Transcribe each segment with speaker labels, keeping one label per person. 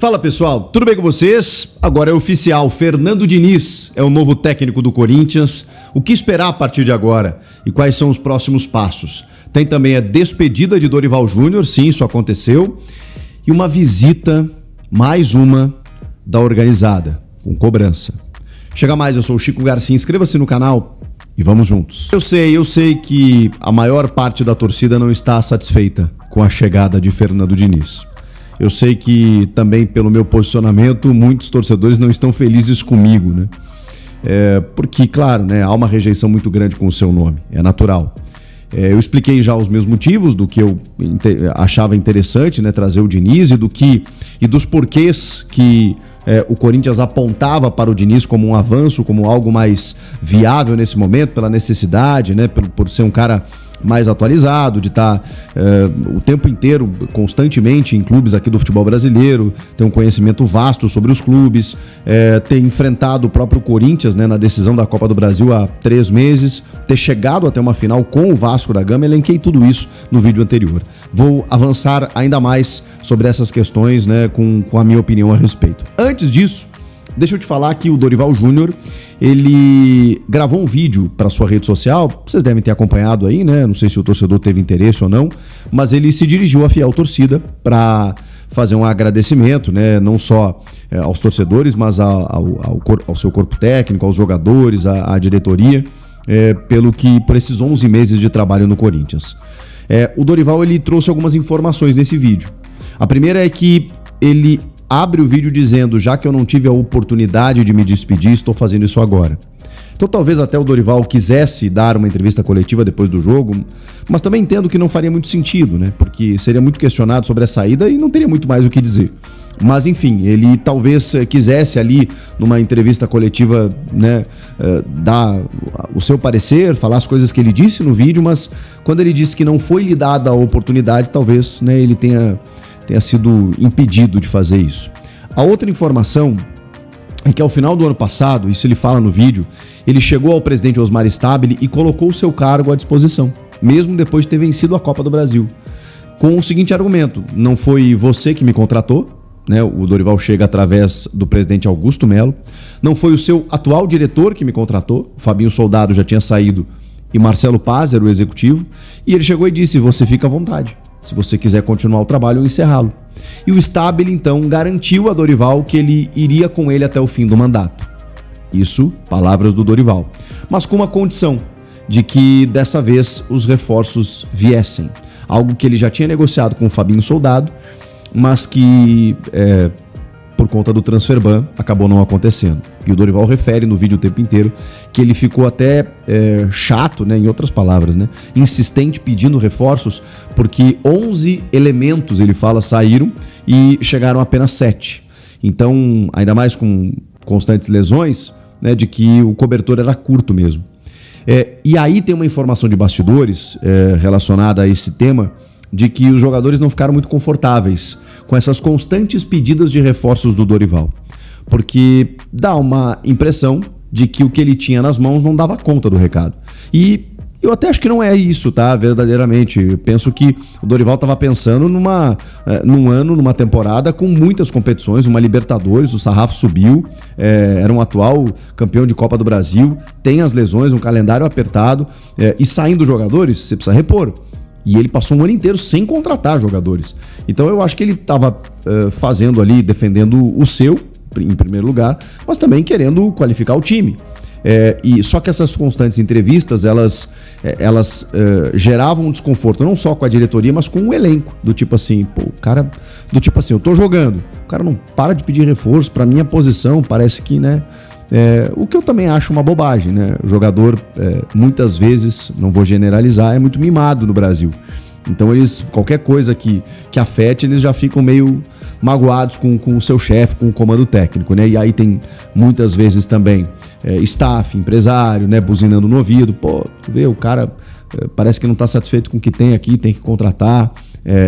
Speaker 1: Fala pessoal, tudo bem com vocês? Agora é oficial, Fernando Diniz é o novo técnico do Corinthians. O que esperar a partir de agora? E quais são os próximos passos? Tem também a despedida de Dorival Júnior, sim, isso aconteceu. E uma visita, mais uma, da organizada, com cobrança. Chega mais, eu sou o Chico Garcia, inscreva-se no canal e vamos juntos. Eu sei que a maior parte da torcida não está satisfeita com a chegada de Fernando Diniz. Eu sei que também pelo meu posicionamento muitos torcedores não estão felizes comigo, né? Porque, claro, né, há uma rejeição muito grande com o seu nome, é natural. Eu expliquei já os meus motivos do que eu achava interessante, né, trazer o Diniz e dos porquês que o Corinthians apontava para o Diniz como um avanço, como algo mais viável nesse momento, pela necessidade, né, por ser um cara mais atualizado, de estar o tempo inteiro, constantemente em clubes aqui do futebol brasileiro, ter um conhecimento vasto sobre os clubes, ter enfrentado o próprio Corinthians, né, na decisão da Copa do Brasil há 3 meses, ter chegado até uma final com o Vasco da Gama. Elenquei tudo isso no vídeo anterior. Vou avançar ainda mais sobre essas questões, né, com a minha opinião a respeito. Antes disso, deixa eu te falar que o Dorival Júnior, ele gravou um vídeo para sua rede social, vocês devem ter acompanhado aí, né? Não sei se o torcedor teve interesse ou não, mas ele se dirigiu à fiel torcida para fazer um agradecimento, né? Não só aos torcedores, mas ao seu corpo técnico, aos jogadores, à diretoria, por esses 11 meses de trabalho no Corinthians. O Dorival, ele trouxe algumas informações nesse vídeo. A primeira é que ele abre o vídeo dizendo: já que eu não tive a oportunidade de me despedir, estou fazendo isso agora. Então talvez até o Dorival quisesse dar uma entrevista coletiva depois do jogo, mas também entendo que não faria muito sentido, né? Porque seria muito questionado sobre a saída e não teria muito mais o que dizer. Mas enfim, ele talvez quisesse ali numa entrevista coletiva, né, dar o seu parecer, falar as coisas que ele disse no vídeo, mas quando ele disse que não foi lhe dada a oportunidade, talvez, né, ele tenha sido impedido de fazer isso. A outra informação é que ao final do ano passado, isso ele fala no vídeo, ele chegou ao presidente Osmar Stabile e colocou o seu cargo à disposição, mesmo depois de ter vencido a Copa do Brasil, com o seguinte argumento: não foi você que me contratou, né? O Dorival chega através do presidente Augusto Melo, não foi o seu atual diretor que me contratou, o Fabinho Soldado já tinha saído e Marcelo Paz era o executivo, e ele chegou e disse: você fica à vontade, se você quiser continuar o trabalho ou encerrá-lo. E o Stabile, então, garantiu a Dorival que ele iria com ele até o fim do mandato. Isso, palavras do Dorival. Mas com uma condição, de que dessa vez os reforços viessem. Algo que ele já tinha negociado com o Fabinho Soldado, mas que, por conta do transfer ban, acabou não acontecendo. E o Dorival refere no vídeo o tempo inteiro que ele ficou até chato, né, em outras palavras, né, insistente pedindo reforços, porque 11 elementos, ele fala, saíram e chegaram apenas 7. Então, ainda mais com constantes lesões, né, de que o cobertor era curto mesmo. E aí tem uma informação de bastidores relacionada a esse tema, de que os jogadores não ficaram muito confortáveis com essas constantes pedidas de reforços do Dorival, porque dá uma impressão de que o que ele tinha nas mãos não dava conta do recado. E eu até acho que não é isso, tá? Verdadeiramente. Eu penso que o Dorival estava pensando num ano, numa temporada com muitas competições, uma Libertadores, o sarrafo subiu, era um atual campeão de Copa do Brasil, tem as lesões, um calendário apertado, e saindo jogadores, você precisa repor. E ele passou um ano inteiro sem contratar jogadores. Então eu acho que ele estava fazendo ali, defendendo o seu, em primeiro lugar, mas também querendo qualificar o time. E só que essas constantes entrevistas, elas geravam um desconforto, não só com a diretoria, mas com o elenco. Do tipo assim, eu tô jogando, o cara não para de pedir reforço pra minha posição, parece que, né? O que eu também acho uma bobagem, né? O jogador, muitas vezes, não vou generalizar, é muito mimado no Brasil. Então qualquer coisa que afete, eles já ficam meio magoados com o seu chefe, com o comando técnico, né? E aí tem muitas vezes também staff, empresário, né, buzinando no ouvido. Pô, tu vê, o cara parece que não está satisfeito com o que tem aqui, tem que contratar.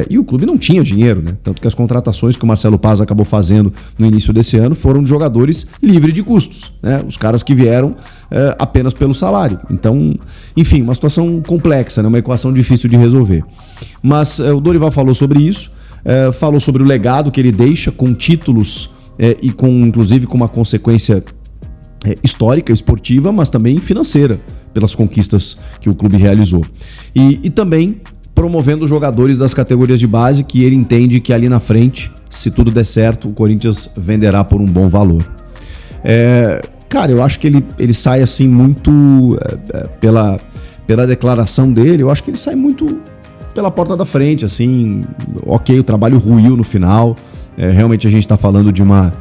Speaker 1: E o clube não tinha dinheiro, né? Tanto que as contratações que o Marcelo Paz acabou fazendo no início desse ano foram de jogadores livres de custos, né? Os caras que vieram apenas pelo salário. Então, enfim, uma situação complexa, né? Uma equação difícil de resolver. Mas o Dorival falou sobre isso, falou sobre o legado que ele deixa com títulos e inclusive com uma consequência histórica, esportiva, mas também financeira, pelas conquistas que o clube realizou. E também promovendo jogadores das categorias de base que ele entende que ali na frente, se tudo der certo, o Corinthians venderá por um bom valor. Cara, eu acho que ele sai assim muito pela declaração dele, eu acho que ele sai muito pela porta da frente, assim, ok, o trabalho ruiu no final, realmente a gente está falando de uma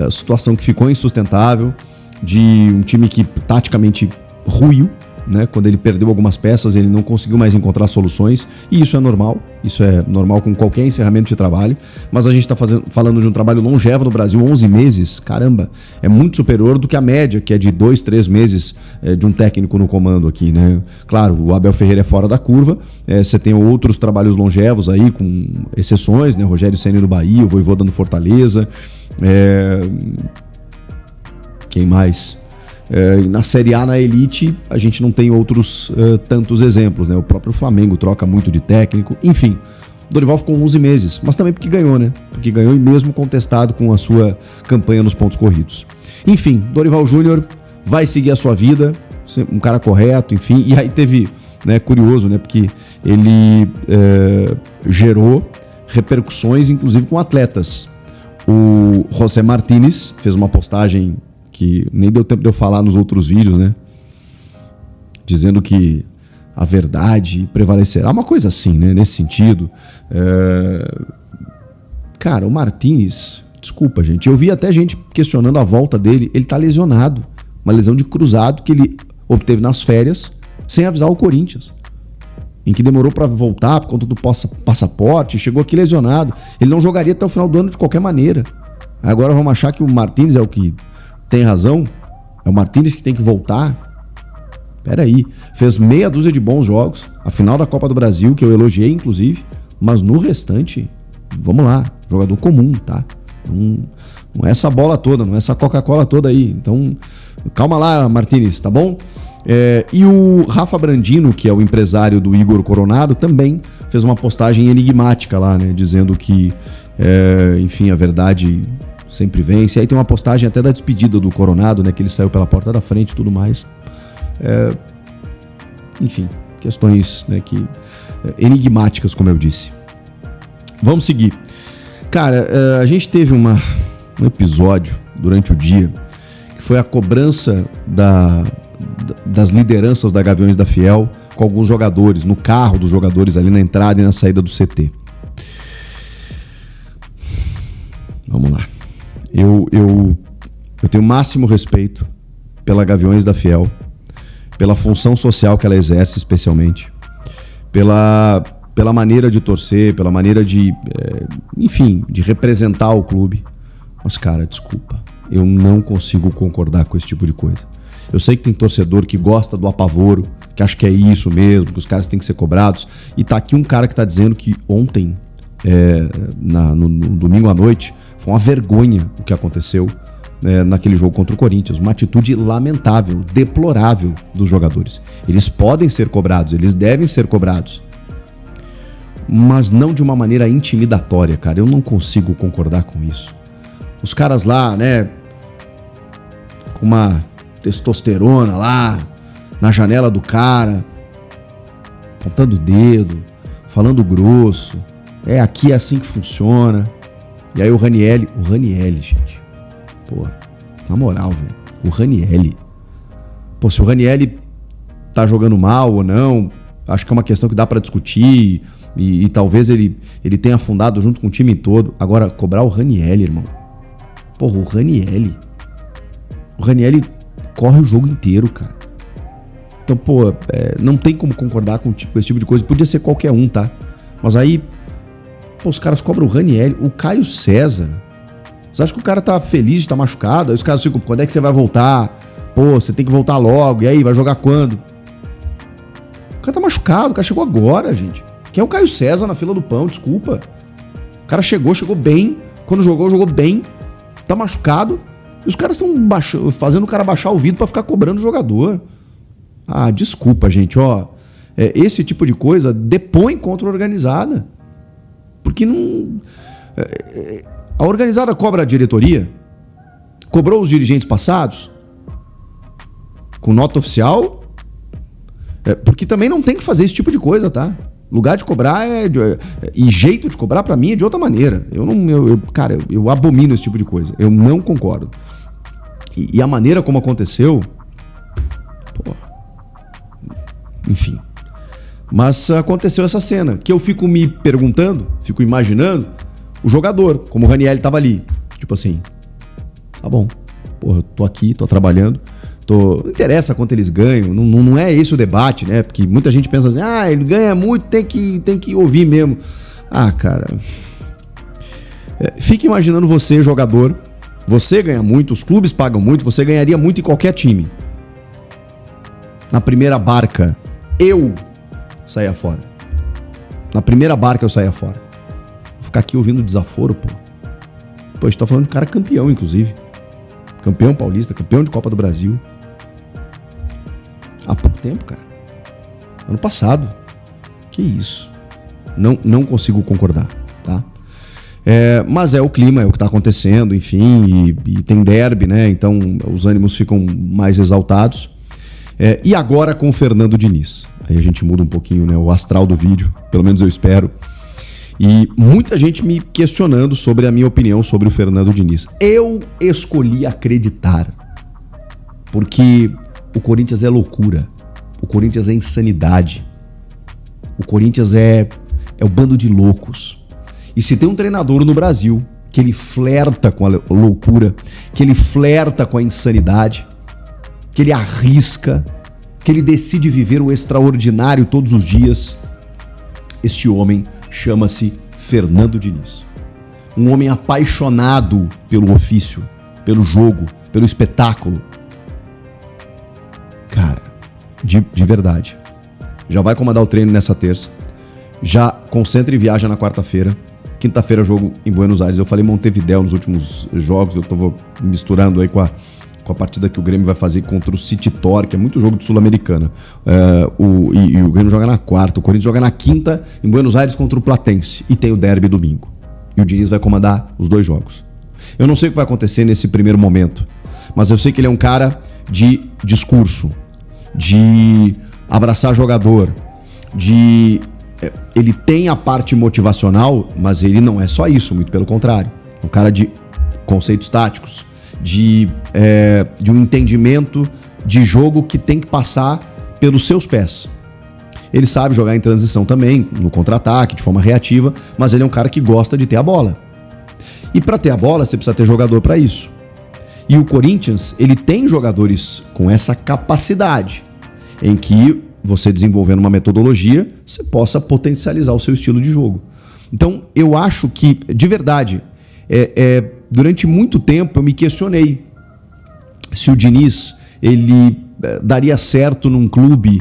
Speaker 1: situação que ficou insustentável, de um time que taticamente ruiu, né? Quando ele perdeu algumas peças, ele não conseguiu mais encontrar soluções, e isso é normal com qualquer encerramento de trabalho, mas a gente está falando de um trabalho longevo no Brasil, 11 meses, caramba, é muito superior do que a média, que é de 2, 3 meses de um técnico no comando aqui, né? Claro, o Abel Ferreira é fora da curva, você tem outros trabalhos longevos aí, com exceções, né? Rogério Ceni no Bahia, o Vojvoda no Fortaleza, quem mais? Na Série A, na Elite, a gente não tem outros tantos exemplos, né? O próprio Flamengo troca muito de técnico, enfim. Dorival ficou 11 meses, mas também porque ganhou, né? Porque ganhou e mesmo contestado com a sua campanha nos pontos corridos. Enfim, Dorival Júnior vai seguir a sua vida, um cara correto, enfim. E aí teve, né, curioso, né? Porque ele gerou repercussões, inclusive com atletas. O José Martínez fez uma postagem que nem deu tempo de eu falar nos outros vídeos, né? Dizendo que a verdade prevalecerá, uma coisa assim, né? Nesse sentido. Cara, o Martínez, desculpa, gente, eu vi até gente questionando a volta dele, ele tá lesionado, uma lesão de cruzado que ele obteve nas férias, sem avisar o Corinthians, em que demorou para voltar por conta do passaporte, chegou aqui lesionado, ele não jogaria até o final do ano de qualquer maneira. Agora vamos achar que o Martínez é o que tem razão? É o Martínez que tem que voltar? Peraí, fez meia dúzia de bons jogos, a final da Copa do Brasil, que eu elogiei inclusive, mas no restante, vamos lá, jogador comum, tá? Não é essa bola toda, não é essa Coca-Cola toda aí, então calma lá, Martínez, tá bom? E o Rafa Brandino, que é o empresário do Igor Coronado, também fez uma postagem enigmática lá, né? Dizendo que, enfim, a verdade sempre vence. E aí tem uma postagem até da despedida do Coronado, né? Que ele saiu pela porta da frente e tudo mais. Enfim, questões, né, enigmáticas, como eu disse. Vamos seguir. Cara, a gente teve um episódio durante o dia que foi a cobrança das lideranças da Gaviões da Fiel com alguns jogadores, no carro dos jogadores ali na entrada e na saída do CT. Vamos lá. Eu tenho o máximo respeito pela Gaviões da Fiel, pela função social que ela exerce especialmente, pela maneira de torcer, pela maneira de, enfim, de representar o clube. Mas, cara, desculpa, eu não consigo concordar com esse tipo de coisa. Eu sei que tem torcedor que gosta do apavoro, que acha que é isso mesmo, que os caras têm que ser cobrados. E tá aqui um cara que tá dizendo que ontem, no domingo à noite, foi uma vergonha o que aconteceu naquele jogo contra o Corinthians. Uma atitude lamentável, deplorável dos jogadores. Eles podem ser cobrados, eles devem ser cobrados. Mas não de uma maneira intimidatória, cara. Eu não consigo concordar com isso. Os caras lá, né, com uma testosterona lá, na janela do cara, apontando o dedo, falando grosso. Aqui é assim que funciona. E aí o Ranieri, gente. Pô, na moral, velho. O Ranieri. Pô, se o Ranieri tá jogando mal ou não, acho que é uma questão que dá pra discutir. E talvez ele tenha afundado junto com o time todo. Agora, cobrar o Ranieri, irmão. Porra, o Ranieri corre o jogo inteiro, cara. Então, pô, não tem como concordar com esse tipo de coisa. Podia ser qualquer um, tá? Mas aí, pô, os caras cobram o Ranieri, o Caio César. Você acha que o cara tá feliz de estar machucado? Aí os caras ficam, quando é que você vai voltar? Pô, você tem que voltar logo. E aí, vai jogar quando? O cara tá machucado, o cara chegou agora, gente. Quem é o Caio César na fila do pão? Desculpa. O cara chegou bem. Quando jogou bem. Tá machucado. E os caras estão fazendo o cara baixar o vidro pra ficar cobrando o jogador. Ah, desculpa, gente, ó. Esse tipo de coisa depõe contra a organizada. Porque não... A organizada cobra a diretoria, cobrou os dirigentes passados, com nota oficial, porque também não tem que fazer esse tipo de coisa, tá? Lugar de cobrar e jeito de cobrar pra mim é de outra maneira. Cara, eu abomino esse tipo de coisa. Eu não concordo. E a maneira como aconteceu... Pô, enfim. Mas aconteceu essa cena, que eu fico me perguntando, fico imaginando, o jogador, como o Ranieri tava ali. Tipo assim, tá bom, porra, eu tô aqui, tô trabalhando, não interessa quanto eles ganham, não é esse o debate, né? Porque muita gente pensa assim, ele ganha muito, tem que ouvir mesmo. Cara, fique imaginando você, jogador, você ganha muito, os clubes pagam muito, você ganharia muito em qualquer time. Na primeira barca, eu saía fora. Na primeira barca eu saía fora. Vou ficar aqui ouvindo desaforo, pô. Pô, a gente tá falando de um cara campeão, inclusive. Campeão paulista, campeão de Copa do Brasil. Há pouco tempo, cara. Ano passado. Que isso. Não consigo concordar, tá? Mas é o clima, é o que tá acontecendo, enfim, e tem derby, né? Então os ânimos ficam mais exaltados. E agora com o Fernando Diniz. Aí a gente muda um pouquinho, né, o astral do vídeo, pelo menos eu espero. E muita gente me questionando sobre a minha opinião sobre o Fernando Diniz. Eu escolhi acreditar, porque o Corinthians é loucura, o Corinthians é insanidade, o Corinthians é o bando de loucos. E se tem um treinador no Brasil que ele flerta com a loucura, que ele flerta com a insanidade, que ele arrisca, que ele decide viver o extraordinário todos os dias, este homem chama-se Fernando Diniz. Um homem apaixonado pelo ofício, pelo jogo, pelo espetáculo. Cara, de verdade. Já vai comandar o treino nessa terça. Já concentra e viaja na quarta-feira. Quinta-feira, jogo em Buenos Aires. Eu falei Montevidéu nos últimos jogos. Eu tô misturando aí com a partida que o Grêmio vai fazer contra o City Tor, que é muito jogo de Sul-Americana. E o Grêmio joga na quarta, o Corinthians joga na quinta, em Buenos Aires contra o Platense. E tem o derby domingo. E o Diniz vai comandar os 2 jogos. Eu não sei o que vai acontecer nesse primeiro momento, mas eu sei que ele é um cara de discurso, de abraçar jogador, ele tem a parte motivacional, mas ele não é só isso, muito pelo contrário. É um cara de conceitos táticos, de um entendimento de jogo que tem que passar pelos seus pés. Ele sabe jogar em transição também, no contra-ataque, de forma reativa, mas ele é um cara que gosta de ter a bola. E para ter a bola, você precisa ter jogador para isso. E o Corinthians, ele tem jogadores com essa capacidade, em que você desenvolvendo uma metodologia, você possa potencializar o seu estilo de jogo. Então, eu acho que, de verdade, durante muito tempo eu me questionei se o Diniz ele daria certo num clube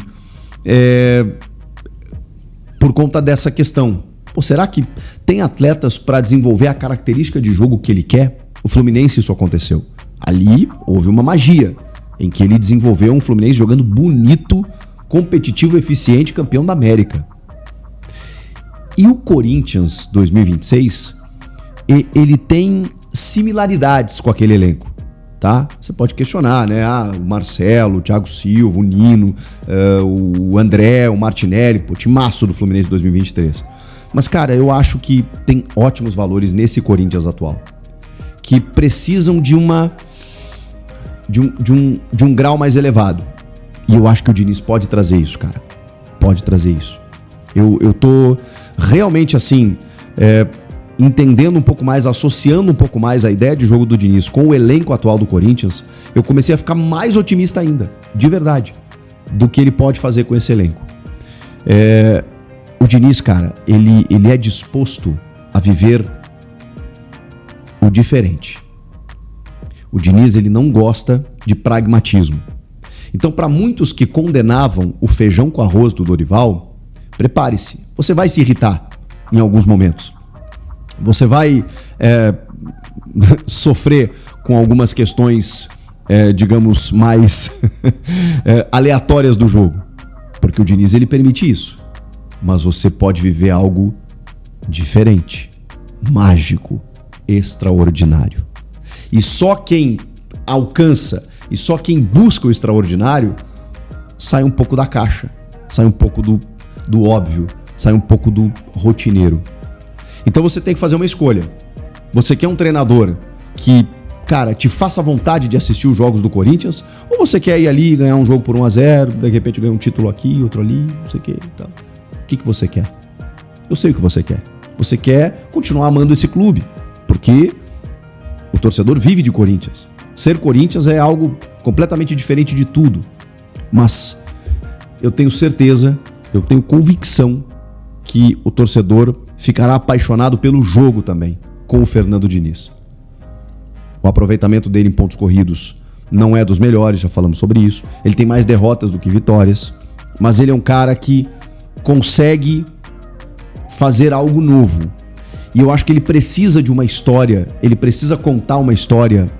Speaker 1: por conta dessa questão. Pô, será que tem atletas para desenvolver a característica de jogo que ele quer? O Fluminense isso aconteceu. Ali houve uma magia em que ele desenvolveu um Fluminense jogando bonito, competitivo, eficiente, campeão da América. E o Corinthians 2026, ele tem similaridades com aquele elenco, tá? Você pode questionar, né? O Marcelo, o Thiago Silva, o Nino, o André, o Martinelli, pô, timaço do Fluminense 2023. Mas, cara, eu acho que tem ótimos valores nesse Corinthians atual, que precisam de um grau mais elevado. E eu acho que o Diniz pode trazer isso, cara. Pode trazer isso. Eu tô realmente, assim, entendendo um pouco mais, associando um pouco mais a ideia de jogo do Diniz com o elenco atual do Corinthians, eu comecei a ficar mais otimista ainda, de verdade, do que ele pode fazer com esse elenco. O Diniz, cara, ele é disposto a viver o diferente. O Diniz, ele não gosta de pragmatismo. Então, para muitos que condenavam o feijão com arroz do Dorival, prepare-se, você vai se irritar em alguns momentos. Você vai sofrer com algumas questões, digamos, mais aleatórias do jogo. Porque o Diniz, ele permite isso. Mas você pode viver algo diferente, mágico, extraordinário. E só quem alcança e só quem busca o extraordinário sai um pouco da caixa, sai um pouco do óbvio, sai um pouco do rotineiro. Então você tem que fazer uma escolha. Você quer um treinador que, cara, te faça vontade de assistir os jogos do Corinthians? Ou você quer ir ali e ganhar um jogo por 1-0, de repente ganhar um título aqui, outro ali, não sei o que e tal. O que você quer? Eu sei o que você quer. Você quer continuar amando esse clube, porque o torcedor vive de Corinthians. Ser Corinthians é algo completamente diferente de tudo. Mas eu tenho certeza, eu tenho convicção que o torcedor ficará apaixonado pelo jogo também, com o Fernando Diniz. O aproveitamento dele em pontos corridos não é dos melhores, já falamos sobre isso. Ele tem mais derrotas do que vitórias, mas ele é um cara que consegue fazer algo novo. E eu acho que ele precisa de uma história, ele precisa contar uma história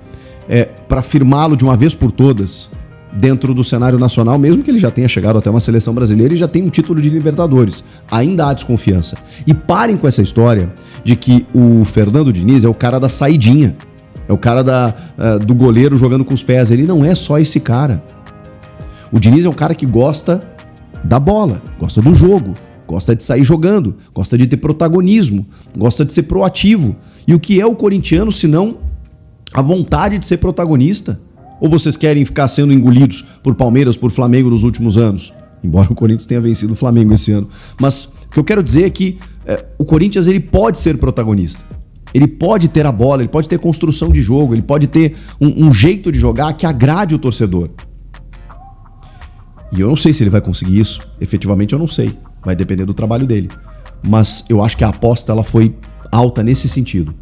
Speaker 1: para firmá-lo de uma vez por todas dentro do cenário nacional, mesmo que ele já tenha chegado até uma seleção brasileira e já tenha um título de Libertadores. Ainda há desconfiança. E parem com essa história de que o Fernando Diniz é o cara da saidinha, é o cara do goleiro jogando com os pés. Ele não é só esse cara. O Diniz é um cara que gosta da bola, gosta do jogo, gosta de sair jogando, gosta de ter protagonismo, gosta de ser proativo. E o que é o corintiano, senão a vontade de ser protagonista? Ou vocês querem ficar sendo engolidos por Palmeiras, por Flamengo nos últimos anos? Embora o Corinthians tenha vencido o Flamengo esse ano. Mas o que eu quero dizer é que o Corinthians ele pode ser protagonista. Ele pode ter a bola, ele pode ter construção de jogo, ele pode ter um jeito de jogar que agrade o torcedor. E eu não sei se ele vai conseguir isso. Efetivamente eu não sei. Vai depender do trabalho dele. Mas eu acho que a aposta ela foi alta nesse sentido.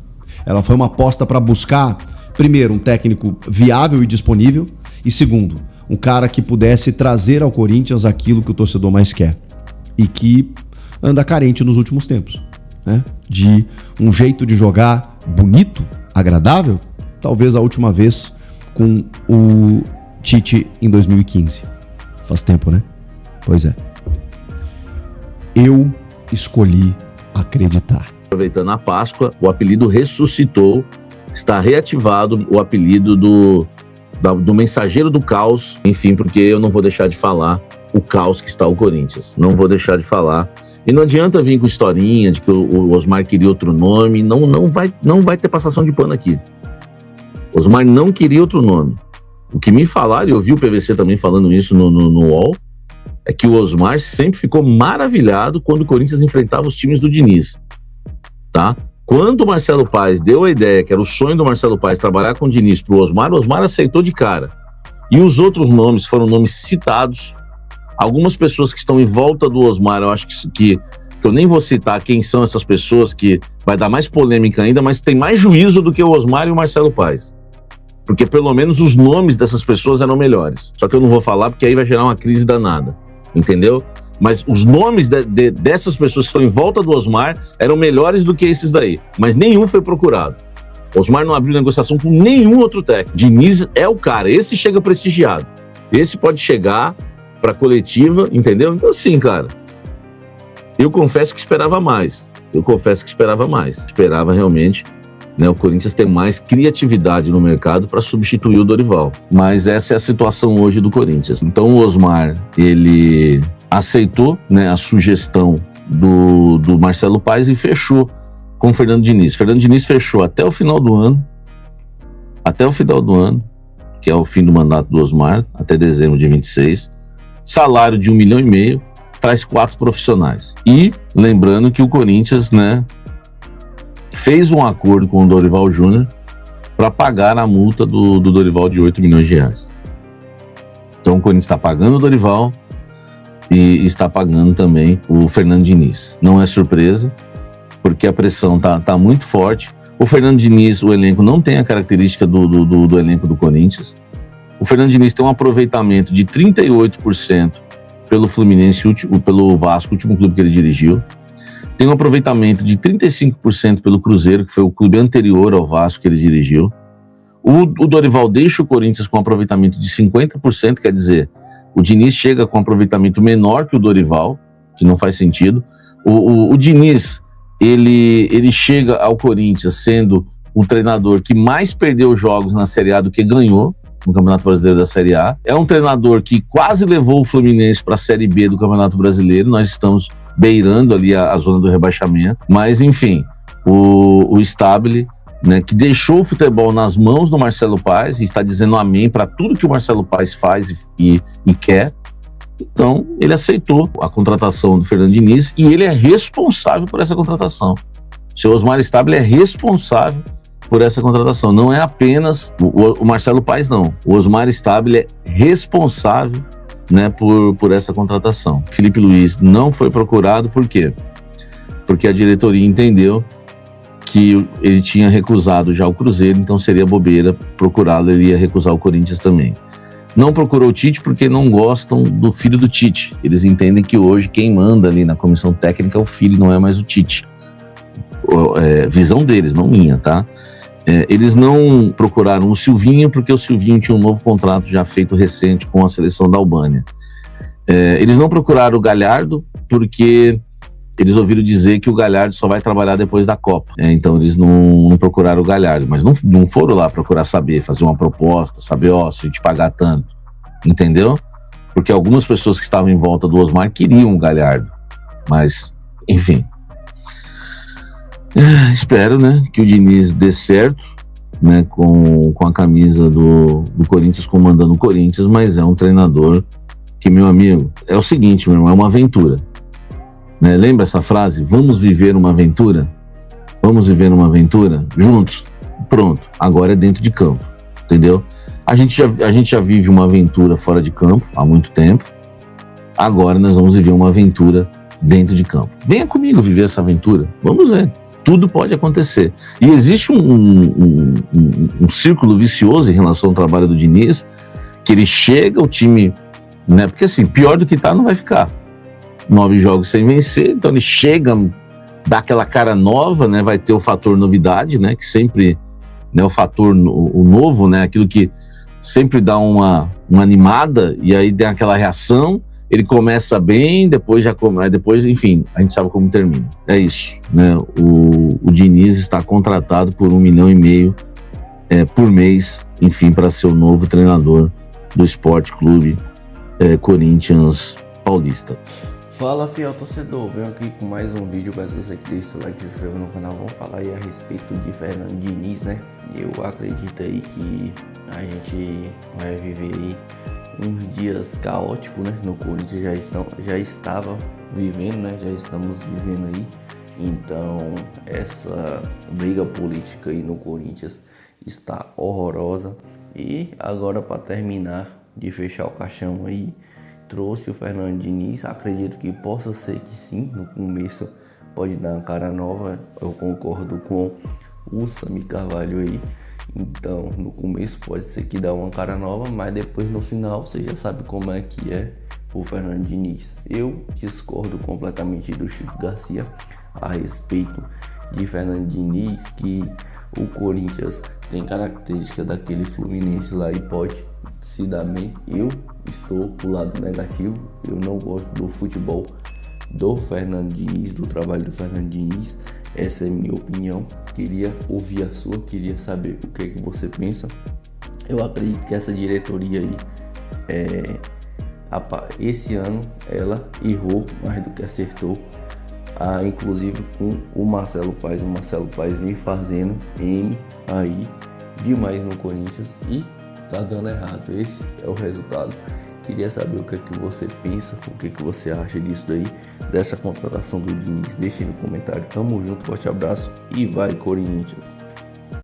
Speaker 1: Ela foi uma aposta para buscar, primeiro, um técnico viável e disponível. E segundo, um cara que pudesse trazer ao Corinthians aquilo que o torcedor mais quer. E que anda carente nos últimos tempos, né? De um jeito de jogar bonito, agradável. Talvez a última vez com o Tite em 2015. Faz tempo, né? Pois é. Eu escolhi acreditar.
Speaker 2: Aproveitando a Páscoa, o apelido ressuscitou, está reativado o apelido do mensageiro do caos, enfim, porque eu não vou deixar de falar o caos que está o Corinthians, não vou deixar de falar. E não adianta vir com historinha de que o Osmar queria outro nome, não vai ter passação de pano aqui. Osmar não queria outro nome. O que me falaram, e eu vi o PVC também falando isso no UOL, é que o Osmar sempre ficou maravilhado quando o Corinthians enfrentava os times do Diniz. Tá? Quando o Marcelo Paes deu a ideia, que era o sonho do Marcelo Paes trabalhar com o Diniz pro Osmar, o Osmar aceitou de cara. E os outros nomes foram nomes citados. Algumas pessoas que estão em volta do Osmar, eu acho que eu nem vou citar quem são essas pessoas, que vai dar mais polêmica ainda, mas tem mais juízo do que o Osmar e o Marcelo Paes. Porque pelo menos os nomes dessas pessoas eram melhores. Só que eu não vou falar porque aí vai gerar uma crise danada. Entendeu? Mas os nomes dessas pessoas que estão em volta do Osmar eram melhores do que esses daí. Mas nenhum foi procurado. Osmar não abriu negociação com nenhum outro técnico. Diniz é o cara. Esse chega prestigiado. Esse pode chegar pra coletiva, entendeu? Então assim, cara, eu confesso que esperava mais. Esperava realmente, né, o Corinthians ter mais criatividade no mercado para substituir o Dorival. Mas essa é a situação hoje do Corinthians. Então o Osmar, ele aceitou, né, a sugestão do Marcelo Paes e fechou com o Fernando Diniz. Fernando Diniz fechou até o final do ano, que é o fim do mandato do Osmar, até dezembro de 26, salário de 1,5 milhão, traz 4 profissionais. E lembrando que o Corinthians, né, fez um acordo com o Dorival Júnior para pagar a multa do Dorival de 8 milhões de reais. Então o Corinthians está pagando o Dorival e está pagando também o Fernando Diniz. Não é surpresa, porque a pressão tá muito forte. O Fernando Diniz, o elenco não tem a característica do elenco do Corinthians. O Fernando Diniz tem um aproveitamento de 38% pelo Fluminense, pelo Vasco, o último clube que ele dirigiu. Tem um aproveitamento de 35% pelo Cruzeiro, que foi o clube anterior ao Vasco que ele dirigiu. O Dorival deixa o Corinthians com um aproveitamento de 50%, quer dizer, o Diniz chega com um aproveitamento menor que o Dorival, que não faz sentido. O Diniz Ele chega ao Corinthians sendo o treinador que mais perdeu jogos na Série A do que ganhou no Campeonato Brasileiro da Série A. É um treinador que quase levou o Fluminense para a Série B do Campeonato Brasileiro. Nós estamos beirando ali a zona do rebaixamento. Mas, enfim, o Stabile, né, que deixou o futebol nas mãos do Marcelo Paes e está dizendo amém para tudo que o Marcelo Paes faz e quer. Então, ele aceitou a contratação do Fernando Diniz e ele é responsável por essa contratação. O seu Osmar Stabile é responsável por essa contratação. Não é apenas o Marcelo Paes, não. O Osmar Stabile é responsável, né, por essa contratação. Felipe Luiz não foi procurado, por quê? Porque a diretoria entendeu que ele tinha recusado já o Cruzeiro, então seria bobeira procurá-lo, ele ia recusar o Corinthians também. Não procurou o Tite porque não gostam do filho do Tite. Eles entendem que hoje quem manda ali na comissão técnica é o filho, não é mais o Tite. Visão deles, não minha, tá? Eles não procuraram o Silvinho porque o Silvinho tinha um novo contrato já feito recente com a seleção da Albânia. Eles não procuraram o Galhardo porque eles ouviram dizer que o Galhardo só vai trabalhar depois da Copa. Então eles não procuraram o Galhardo, mas não foram lá procurar saber, fazer uma proposta, saber, se a gente pagar tanto, entendeu? Porque algumas pessoas que estavam em volta do Osmar queriam o Galhardo, mas, enfim. Espero, né, que o Diniz dê certo, né, com a camisa do Corinthians, comandando o Corinthians, mas é um treinador que, meu amigo, é o seguinte, meu irmão, é uma aventura. Né? Lembra essa frase? Vamos viver uma aventura? Vamos viver uma aventura juntos? Pronto, agora é dentro de campo, entendeu? A gente já vive uma aventura fora de campo há muito tempo, agora nós vamos viver uma aventura dentro de campo. Venha comigo viver essa aventura, vamos ver. Tudo pode acontecer. E existe um círculo vicioso em relação ao trabalho do Diniz, que ele chega, o time, né? Porque assim, pior do que tá, não vai ficar. 9 jogos sem vencer, então ele chega, dá aquela cara nova, né? Vai ter o fator novidade, né? Que sempre, né? O fator o novo, né? Aquilo que sempre dá uma animada e aí tem aquela reação. Ele começa bem, depois, enfim, a gente sabe como termina. É isso, né? O Diniz está contratado por 1,5 milhão por mês, enfim, para ser o novo treinador do Sport Clube Corinthians Paulista.
Speaker 3: Fala, fiel torcedor, venho aqui com mais um vídeo. Peço você que deixe o like e se inscreva no canal. Vamos falar aí a respeito de Fernando Diniz, né? Eu acredito aí que a gente vai viver aí uns dias caóticos, né? No Corinthians já estava vivendo, né? Já estamos vivendo aí. Então, essa briga política aí no Corinthians está horrorosa. E agora, para terminar de fechar o caixão aí, trouxe o Fernando Diniz. Acredito que possa ser que sim, no começo pode dar uma cara nova. Eu concordo com o Sami Carvalho aí. Então, no começo pode ser que dá uma cara nova, mas depois no final você já sabe como é que é o Fernando Diniz. Eu discordo completamente do Chico Garcia a respeito de Fernando Diniz, que o Corinthians tem característica daquele Fluminense lá e pode se dar bem. Eu estou pro lado negativo, eu não gosto do futebol do Fernando Diniz, do trabalho do Fernando Diniz. Essa é a minha opinião, queria ouvir a sua, queria saber o que você pensa. Eu acredito que essa diretoria aí, esse ano, ela errou mais do que acertou, inclusive com o Marcelo Paes. O Marcelo Paes vem fazendo aí demais no Corinthians e tá dando errado. Esse é o resultado. Queria saber o que é que você pensa, o que é que você acha disso daí, dessa contratação do Diniz. Deixe aí no comentário. Tamo junto, forte abraço e vai Corinthians!